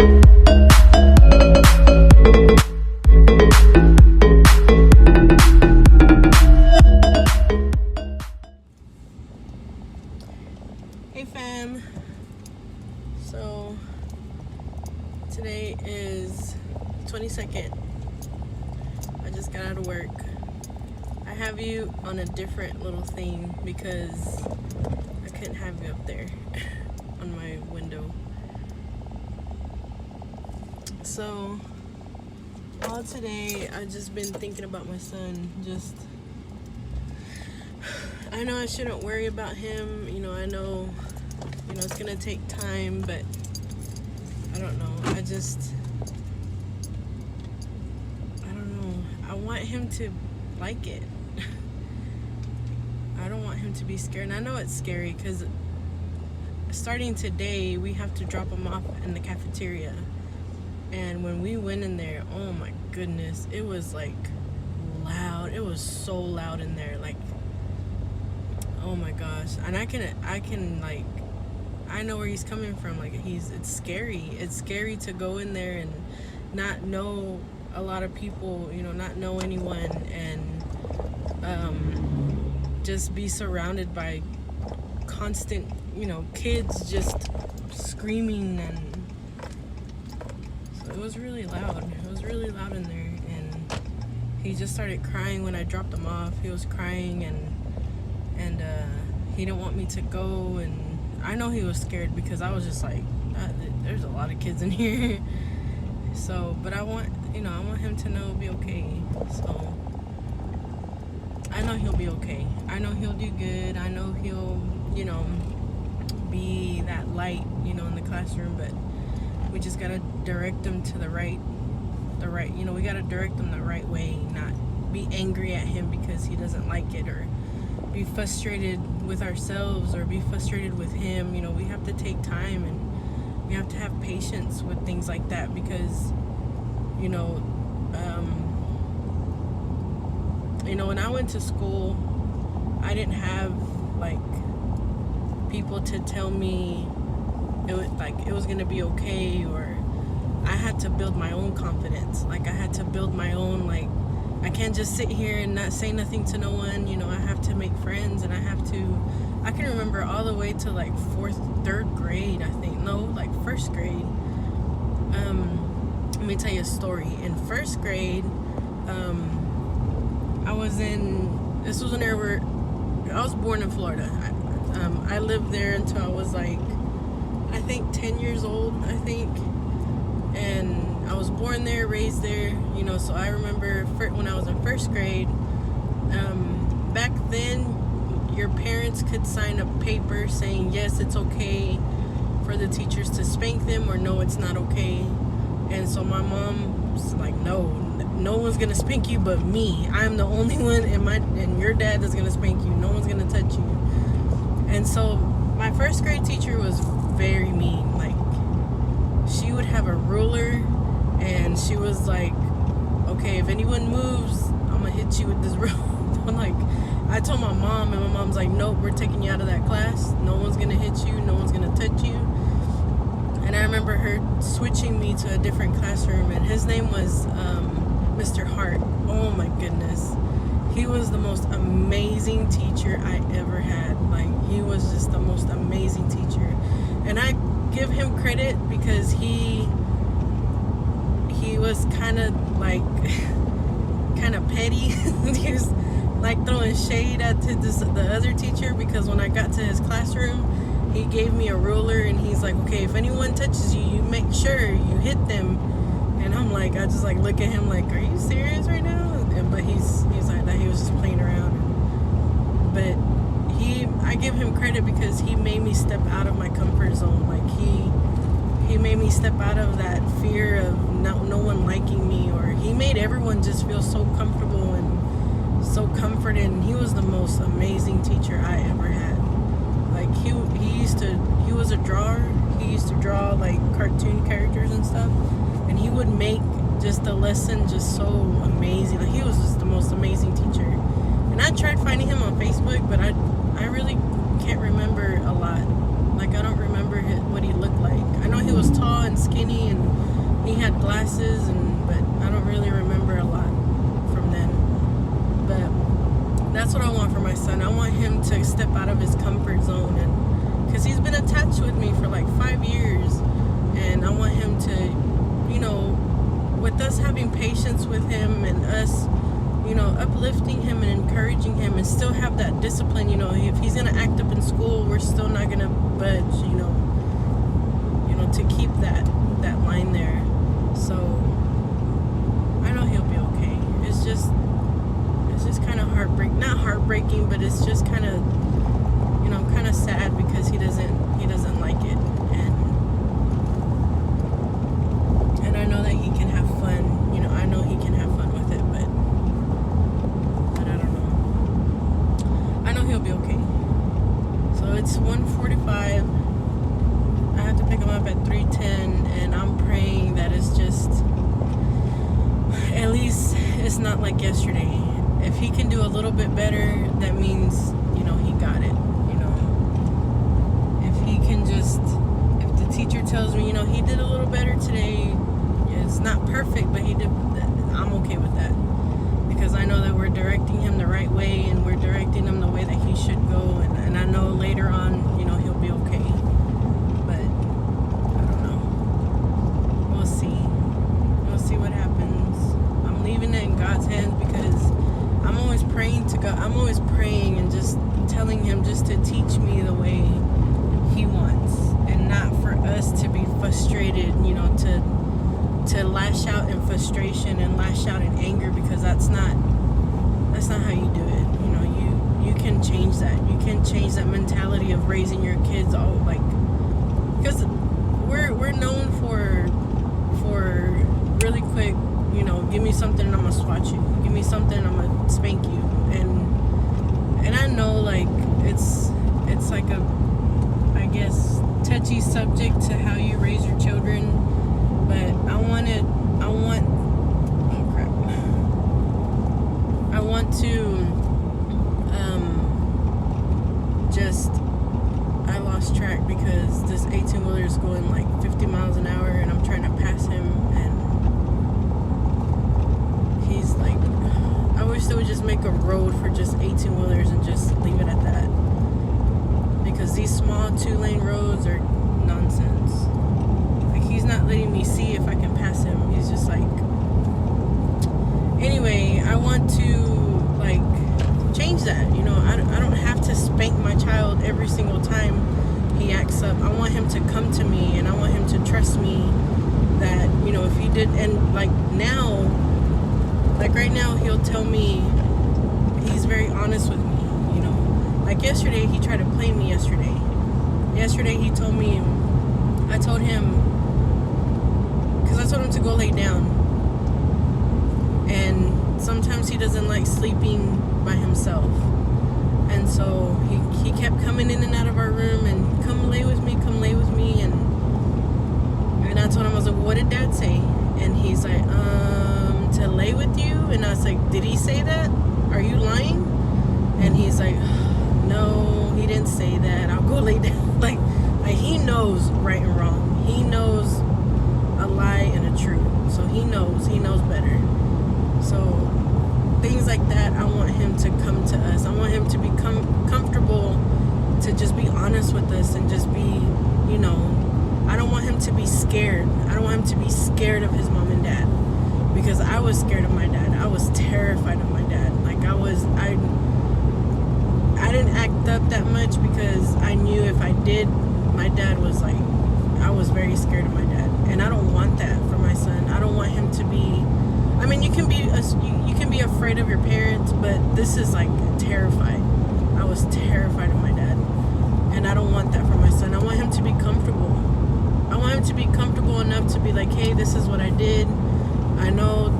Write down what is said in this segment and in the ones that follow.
Hey fam, so today is 22nd. I just got out of work. I have you on a different little thing because I couldn't have you up there on my window. So all today I've just been thinking about my son. I know I shouldn't worry about him, I know it's gonna take time, but I don't know, I don't know, I want him to like it. I don't want him to be scared, and I know it's scary because starting today we have to drop him off in the cafeteria, and when we went in there, oh my goodness, it was like loud. It was so loud in there, like, oh my gosh. And I can like, I know where he's coming from. Like, it's scary to go in there and not know a lot of people, not know anyone, and just be surrounded by constant, kids just screaming. And so it was really loud. It was really loud in there, and he just started crying when I dropped him off. He was crying, and he didn't want me to go, and I know he was scared because I was just like, there's a lot of kids in here. So, but I want him to know it'll be okay. So I know he'll be okay. I know he'll do good. I know he'll, be that light, in the classroom, but we just gotta direct him to the right, we gotta direct him the right way, not be angry at him because he doesn't like it, or be frustrated with ourselves, or be frustrated with him. We have to take time, and we have to have patience with things like that, because when I went to school, I didn't have like people to tell me it was gonna be okay, or I had to build my own confidence. Like, I had to build my own, like, I can't just sit here and not say nothing to no one. I have to make friends, and I can remember all the way to like third grade, I think. No, like first grade. Let me tell you a story. In first grade, this was whenever I was born in Florida. I lived there until I was like, I think 10 years old, I think. And I was born there, raised there, so I remember when I was in first grade, back then, your parents could sign a paper saying, yes, it's okay for the teachers to spank them, or no, it's not okay. And so my mom was like, no one's gonna spank you but me. I'm the only one, and your dad is gonna spank you. No one's gonna touch you. And so my first grade teacher was very mean. Like, she would have a ruler, and she was like, okay, if anyone moves, I'm gonna hit you with this ruler. I'm like, I told my mom, and my mom's like, nope, we're taking you out of that class. No one's gonna hit you. No one's gonna touch you. And I remember her switching me to a different classroom, and his name was Mr. Hart. Oh my goodness. He was the most amazing teacher I ever had. Like, he was just the most amazing teacher. And I give him credit because he was kind of petty. He was like throwing shade at the other teacher, because when I got to his classroom, he gave me a ruler, and he's like, okay, if anyone touches you, you make sure you hit them. And I'm like, I just like look at him like, are you serious right now? But he's like that. He was just playing around. But I give him credit because he made me step out of my comfort zone. Like, he made me step out of that fear of no one liking me, or he made everyone just feel so comfortable and so comforted. And he was the most amazing teacher I ever had. Like, he was a drawer. He used to draw like cartoon characters and stuff, and he would make just the lesson just so amazing. Like, he was just the most amazing teacher. And I tried finding him on Facebook, but I really can't remember a lot. Like, I don't remember what he looked like. I know he was tall and skinny, and he had glasses, but I don't really remember a lot from then. But that's what I want for my son. I want him to step out of his comfort zone, and because he's been attached with me for like 5 years, and I want him to, with us having patience with him and us, uplifting him and encouraging him, and still have that discipline. If he's gonna act up in school, we're still not gonna budge. To keep that line there. So I know he'll be okay. It's just kind of not heartbreaking, but it's just kind of, I'm kind of sad because he doesn't like it, and I know that he can have fun. I know he can have fun with it, but I don't know. I know he'll be okay. So it's 1:45. I have to pick him up at 3:10, and I'm praying that it's just, at least it's not like yesterday. If he can do a little bit better, that means, he got it. If he can just, if the teacher tells me, he did a little better today, it's not perfect, but he did, I'm okay with that. Because I know that we're directing him the right way, and we're directing him the way that he should go, and I know later on, he'll be okay. But I don't know. We'll see. We'll see what happens. I'm leaving it in God's hands, because I'm always praying to God. I'm always praying and just telling him just to teach me the way he wants, and not for us to be frustrated, to lash out in frustration and lash out in anger, because that's not how you do it. You can change that. You can change that mentality of raising your kids all because we're known for really quick, give me something and I'm gonna swat you. Give me something and I'm gonna spank you. And I know it's like a, I guess, touchy subject to how you raise your children, but I want to I lost track because this 18-wheeler is going like 50 miles an hour, and I'm trying to pass him, and he's like, I wish they would just make a road for just 18-wheelers and just leave it at that, because these small 2-lane roads are nonsense. Like, he's not letting me see if I can pass him. He's just like, anyway, I want to change that. I don't have to spank my child every single time he acts up. I want him to come to me, and I want him to trust me that, if he did, and right now he'll tell me, he's very honest with me, like yesterday he tried to play me yesterday he told me, I told him, because I told him to go lay down, and sometimes he doesn't like sleeping by himself, and so he kept coming in and out of our room, and come lay with me, and I told him, I was like, what did Dad say? And he's like, to lay with you. And I was like, did he say that? Are you lying? And he's like, no, he didn't say that, I'll go lay down. like he knows right and wrong. He knows a lie and a truth, so he knows better. So things like that, I want him to come to us. I want him to become comfortable to just be honest with us, and just be, I don't want him to be scared. I don't want him to be scared of his mom and dad, because I was scared of my dad. I was terrified of my dad. I didn't act up that much because I knew if I did, my dad was like, I was very scared of my dad, and I don't want that for my son. I don't want him to be, you can be afraid of your parents, but this is like terrified. I was terrified of my dad, and I don't want that for my son. I want him to be comfortable. I want him to be comfortable enough to be like, hey, this is what I did. I know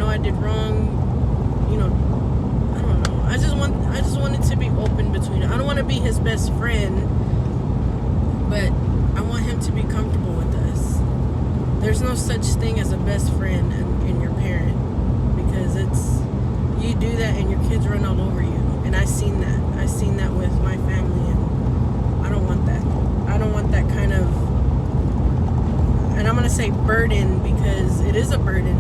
I did wrong. I don't know. I just want it to be open between us. I don't want to be his best friend, but I want him to be comfortable with us. There's no such thing as a best friend in your parent, because you do that and your kids run all over you. And I seen that with my family, and I don't want that. I don't want that kind of, and I'm to say burden, because it is a burden.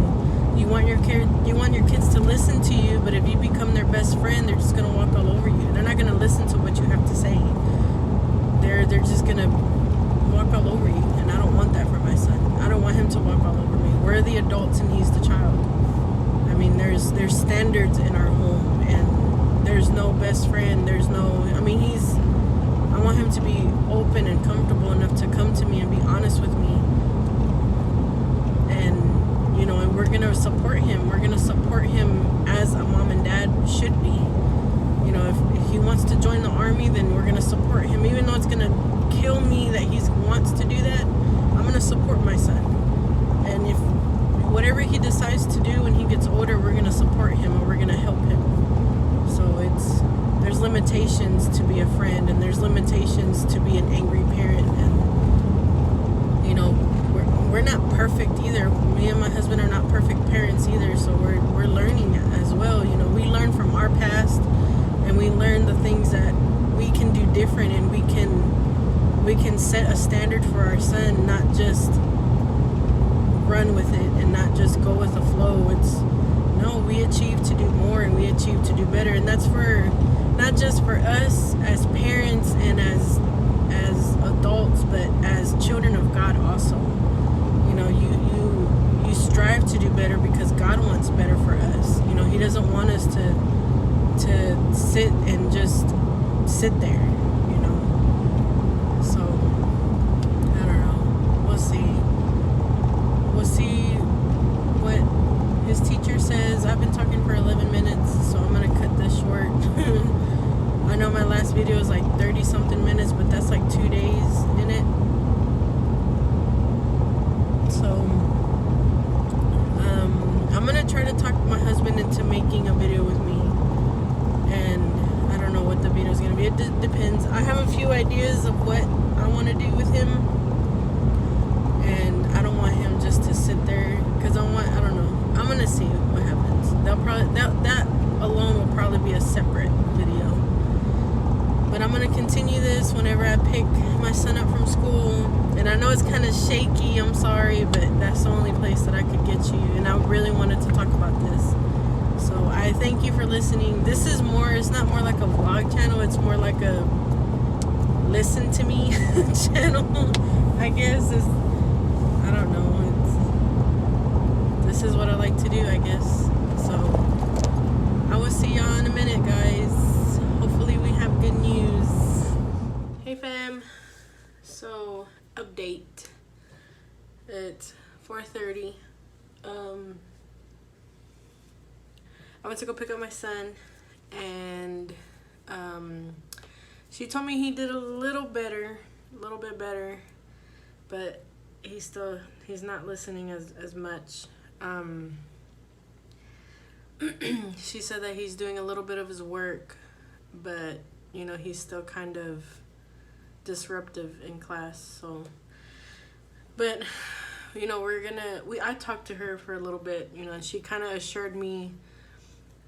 You want your kids to listen to you, but if you become their best friend, they're just gonna walk all over you. They're not gonna listen to what you have to say. They're just gonna walk all over you, and I don't want that for my son. I don't want him to walk all over me. We're the adults and he's the child. I mean, there's standards in our home, and there's no best friend. There's no. I mean, I want him to be open and comfortable enough to come to me and be honest with me. And, you know, and we're going to support him. We're going to support him as a mom and dad should be. You know, if he wants to join the army, then we're going to support him. Even though it's going to kill me that he wants to do that, I'm going to support my son. And if whatever he decides to do when he gets older, we're going to support him and we're going to help him. So there's limitations to be a friend, and there's limitations to be an angry parent. And, you know, we're not perfect either. Me and my husband are not perfect parents either, so we're learning as well. You know, we learn from our past, and we learn the things that we can do different, and we can set a standard for our son, not just run with it and not just go with the flow. No, we achieve to do more, and we achieve to do better, and that's for not just for us as parents and as adults, but as children of God also. You know, you strive to do better because God wants better for us. You know, He doesn't want us to sit and just sit there. You know, so I don't know. We'll see. We'll see what his teacher says. I've been talking for 11 minutes, so I'm gonna cut this short. I know my last video was like 30 something minutes, but that's like 2 days in it. So I'm gonna try to talk my husband into making a video with me, and I don't know what the video is gonna be. It depends. I have a few ideas of what I want to do with him, and I don't want him just to sit there, because I don't know. I'm gonna see what happens. That alone will probably be a separate video. But I'm gonna continue this whenever I pick my son up from school. And I know it's kind of shaky, I'm sorry, but that's the only place that I could get you. And I really wanted to talk about this. So I thank you for listening. It's not more like a vlog channel, it's more like a listen to me channel, I guess. I don't know. This is what I like to do, I guess. So I will see y'all in a minute, guys. Hopefully we have good news. Hey fam. So update. It's 4:30. I went to go pick up my son, and she told me he did a little bit better, but he's not listening as much. She said that he's doing a little bit of his work, but you know, he's still kind of disruptive in class. So, but you know, I talked to her for a little bit, you know, and she kind of assured me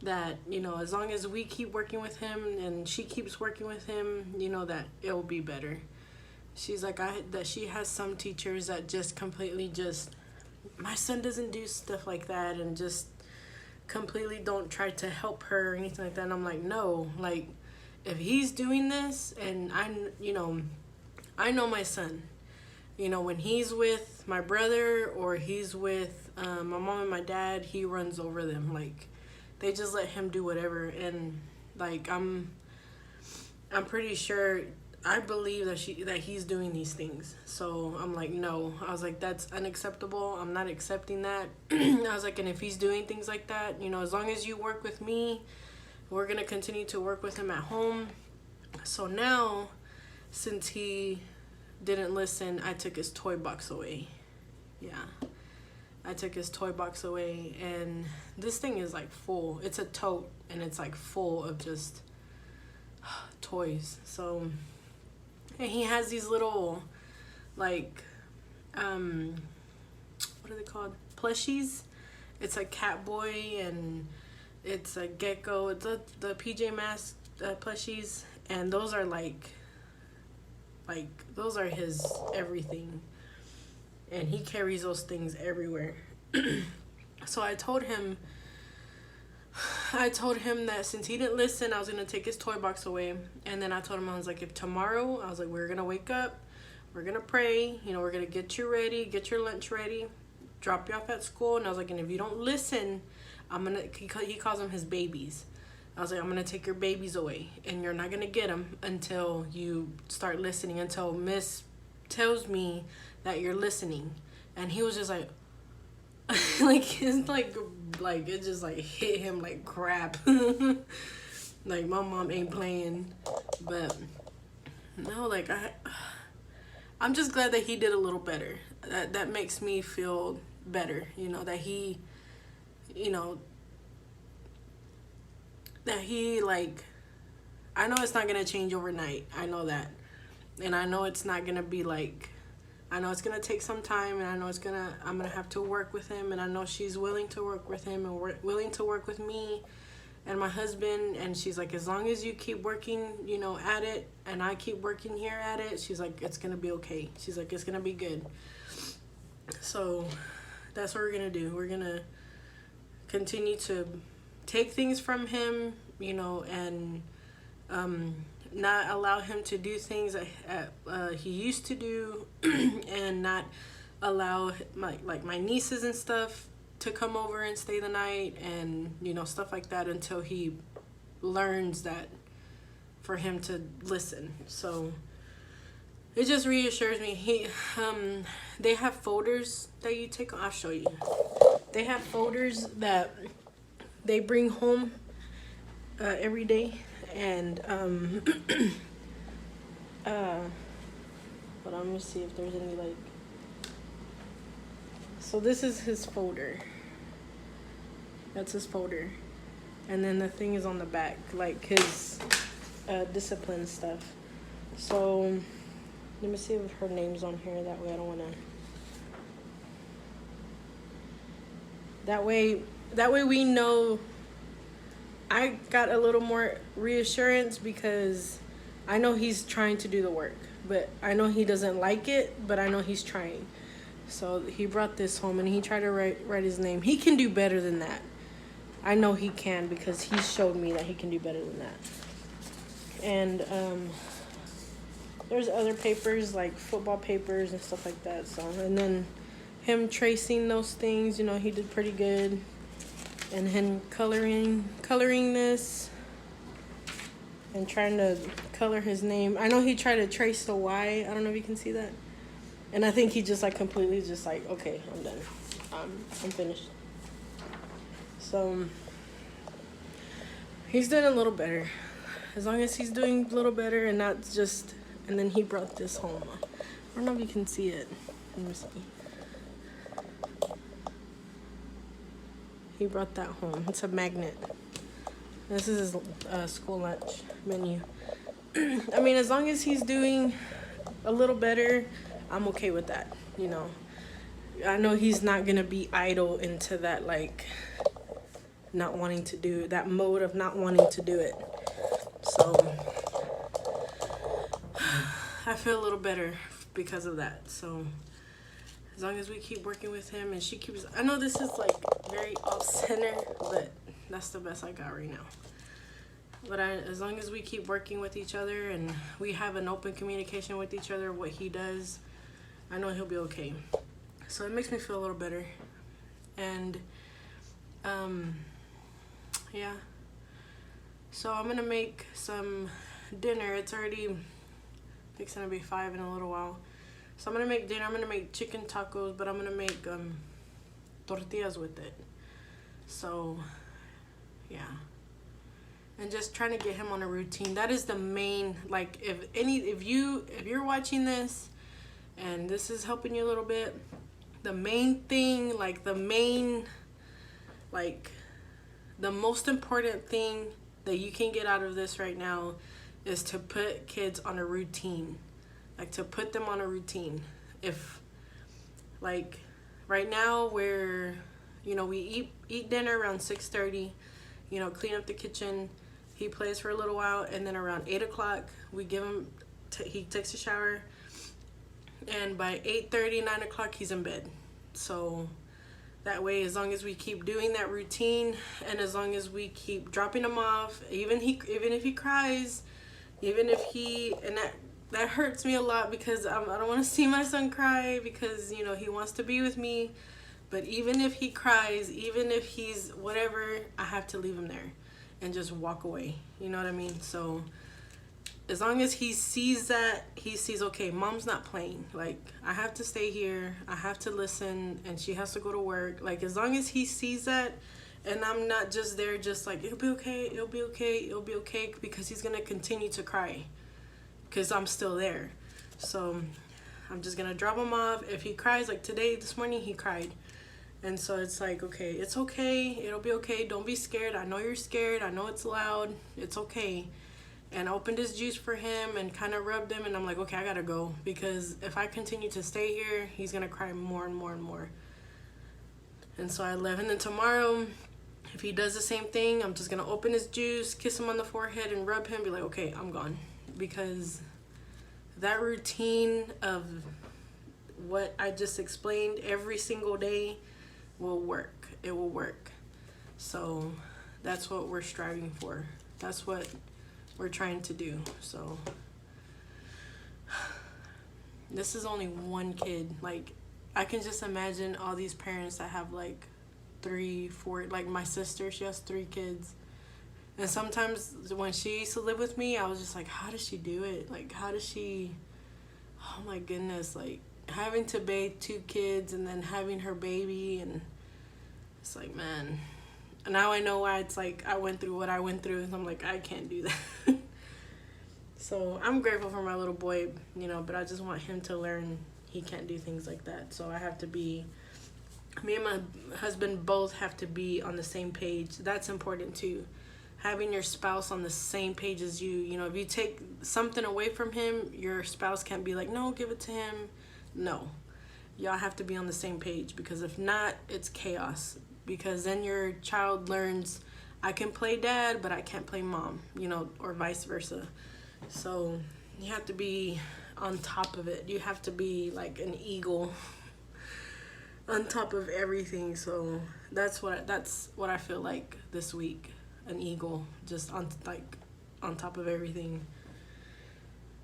that, you know, as long as we keep working with him and she keeps working with him, you know, that it will be better. She's like, that she has some teachers that just completely my son doesn't do stuff like that, and just completely don't try to help her or anything like that. And I'm like, no, like, if he's doing this, and I know my son, you know, when he's with my brother or he's with my mom and my dad, he runs over them. Like, they just let him do whatever. And like, I'm pretty sure, I believe that he's doing these things. So I'm like, no. I was like, that's unacceptable. I'm not accepting that. I was like, and if he's doing things like that, you know, as long as you work with me, we're going to continue to work with him at home. So now, since he didn't listen, I took his toy box away. Yeah. I took his toy box away, and this thing is like full. It's a tote, and it's like full of just toys. So, and he has these little, like, what are they called? Plushies. It's a Catboy, and it's a Gecko. It's the PJ Masks plushies, and those are like those are his everything. and he carries those things everywhere. So I told him that since he didn't listen, I was gonna take his toy box away. And then I told him, I was like, if tomorrow, I was like, we're gonna wake up, we're gonna pray, you know, we're gonna get you ready, get your lunch ready, drop you off at school. And I was like, and if you don't listen, I'm gonna, he calls them his babies. I was like, I'm gonna take your babies away, and you're not gonna get them until you start listening, until Miss tells me that you're listening. And he was just like, like, it's like it just like hit him like crap. Like, my mom ain't playing. But no, like, I'm just glad that he did a little better. That makes me feel better, you know, that he, you know, that he, like, I know it's not gonna change overnight. I know that. And I know it's not gonna be like, I know it's gonna take some time, and I know I'm gonna have to work with him, and I know she's willing to work with him, and willing to work with me and my husband. And she's like, as long as you keep working, you know, at it, and I keep working here at it, she's like, it's gonna be okay. She's like, it's gonna be good. So that's what we're gonna do. We're gonna continue to take things from him, you know, and not allow him to do things that he used to do, and not allow my nieces and stuff to come over and stay the night, and, you know, stuff like that, until he learns that for him to listen. So it just reassures me. They have folders that you take. I'll show you. They have folders that they bring home every day. And hold on, let me see if there's any, like, so this is his folder. That's his folder. And then the thing is on the back, like his discipline stuff. So let me see if her name's on here. That way I don't want to, that way we know. I got a little more reassurance, because I know he's trying to do the work, but I know he doesn't like it, but I know he's trying. So he brought this home, and he tried to write his name. He can do better than that. I know he can, because he showed me that he can do better than that. And there's other papers, like football papers and stuff like that. So, and then him tracing those things, you know, he did pretty good. And him coloring this, and trying to color his name. I know he tried to trace the Y. I don't know if you can see that. And I think he just like completely just like, okay, I'm done. I'm finished. So he's doing a little better. As long as he's doing a little better, and not just, and then he brought this home. I don't know if you can see it. Let me see. He brought that home. It's a magnet. This is his school lunch menu. I mean, as long as he's doing a little better, I'm okay with that, you know. I know he's not going to be idle into that, like, not wanting to do, that mode of not wanting to do it. So I feel a little better because of that. So as long as we keep working with him, and she keeps, I know this is like very off center, but that's the best I got right now. But as long as we keep working with each other, and we have an open communication with each other, what he does, I know he'll be okay. So it makes me feel a little better. And yeah, so I'm gonna make some dinner. It's already fixing to be 5 in a little while. So I'm gonna make dinner. I'm gonna make chicken tacos, but I'm gonna make tortillas with it. So yeah, and just trying to get him on a routine. That is the main, like, if you're watching this and this is helping you a little bit, the main thing, like the most important thing that you can get out of this right now is to put kids on a routine. Like, to put them on a routine. If, like, right now we're, you know, we eat dinner around 6:30, you know, clean up the kitchen, he plays for a little while, and then around 8 o'clock we give him, he takes a shower, and by 8:30, 9 o'clock, he's in bed. So that way, as long as we keep doing that routine, and as long as we keep dropping him off, even if he cries, even if he, and that hurts me a lot, because I don't want to see my son cry, because you know he wants to be with me. But even if he cries, even if he's whatever, I have to leave him there and just walk away. You know what I mean? So as long as he sees that, he sees, okay, mom's not playing. Like, I have to stay here. I have to listen, and she has to go to work. Like, as long as he sees that, and I'm not just there just like, it'll be okay, it'll be okay, it'll be okay, because he's going to continue to cry because I'm still there. So I'm just going to drop him off. If he cries, like today, this morning, he cried. And so it's like, okay, it's okay. It'll be okay. Don't be scared. I know you're scared. I know it's loud. It's okay. And I opened his juice for him and kind of rubbed him. And I'm like, okay, I got to go. Because if I continue to stay here, he's going to cry more and more and more. And so I left. And then tomorrow, if he does the same thing, I'm just going to open his juice, kiss him on the forehead, and rub him. Be like, okay, I'm gone. Because that routine of what I just explained every single day will work. It will work. So that's what we're striving for. That's what we're trying to do. So this is only one kid. Like, I can just imagine all these parents that have like 3, 4, like my sister, she has 3 kids. And sometimes when she used to live with me, I was just like, how does she do it? Like, how does she, oh my goodness, like having to bathe 2 kids and then having her baby. And it's like, man, now I know why it's like I went through what I went through, and I'm like, I can't do that. So I'm grateful for my little boy, you know, but I just want him to learn he can't do things like that. So I have to be, me and my husband both have to be on the same page. That's important too. Having your spouse on the same page as you. You know, if you take something away from him, your spouse can't be like, no, give it to him. No. Y'all have to be on the same page, because if not, it's chaos. Because then your child learns, I can play dad, but I can't play mom, you know, or vice versa. So you have to be on top of it. You have to be like an eagle on top of everything. So that's what I feel like this week. An eagle, just on top of everything.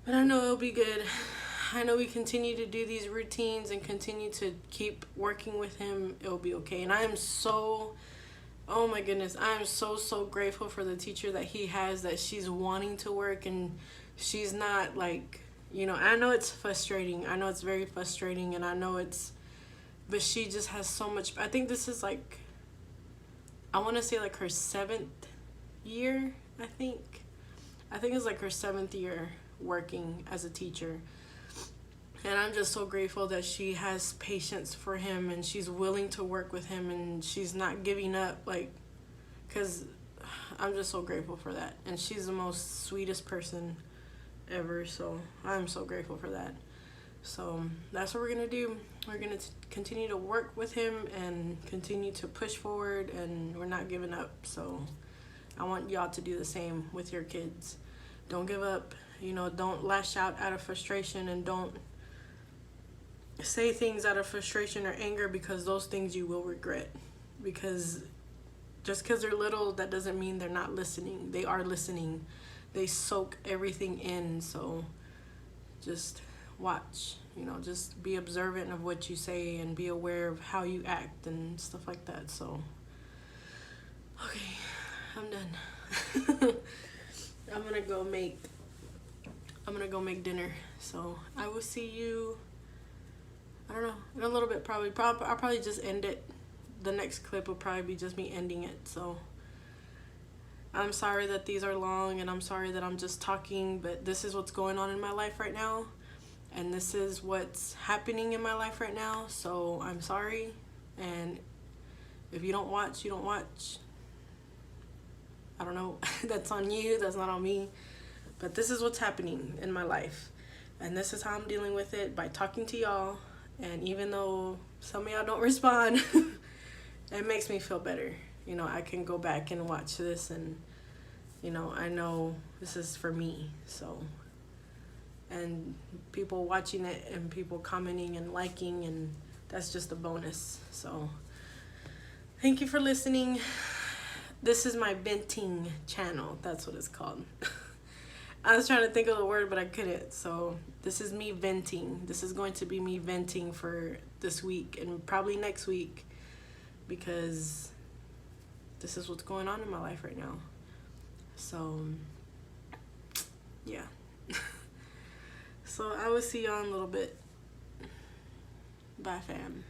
But I know it'll be good. I know we continue to do these routines and continue to keep working with him. It'll be okay. And I am so, oh my goodness, I am so grateful for the teacher that he has, that she's wanting to work, and she's not like, you know, I know it's frustrating. I know it's very frustrating, and I know it's, but she just has so much. I think this is like, I want to say like her 7th year, I think it's like her 7th year working as a teacher. And I'm just so grateful that she has patience for him, and she's willing to work with him, and she's not giving up, like, because I'm just so grateful for that. And she's the most sweetest person ever, so I'm so grateful for that. So that's what we're going to do. We're going to continue to work with him and continue to push forward, and we're not giving up. So I want y'all to do the same with your kids. Don't give up. You know, don't lash out of frustration, and don't say things out of frustration or anger, because those things you will regret. Because just because they're little, that doesn't mean they're not listening. They are listening. They soak everything in. So just watch, you know, just be observant of what you say and be aware of how you act and stuff like that. So, okay, I'm done. I'm gonna go make dinner. So I will see you, I don't know, in a little bit. Probably I'll probably just end it. The next clip will probably be just me ending it. So I'm sorry that these are long, and I'm sorry that I'm just talking, but this is what's going on in my life right now, and this is what's happening in my life right now. So I'm sorry, and if you don't watch, you don't watch. I don't know. That's on you. That's not on me. But this is what's happening in my life, and this is how I'm dealing with it, by talking to y'all. And even though some of y'all don't respond, it makes me feel better. You know, I can go back and watch this, and, you know, I know this is for me. So and people watching it and people commenting and liking, and that's just a bonus. So thank you for listening. This is my venting channel. That's what it's called. I was trying to think of the word, but I couldn't. So this is me venting. This is going to be me venting for this week and probably next week, because this is what's going on in my life right now. So yeah. So I will see y'all in a little bit. Bye, fam.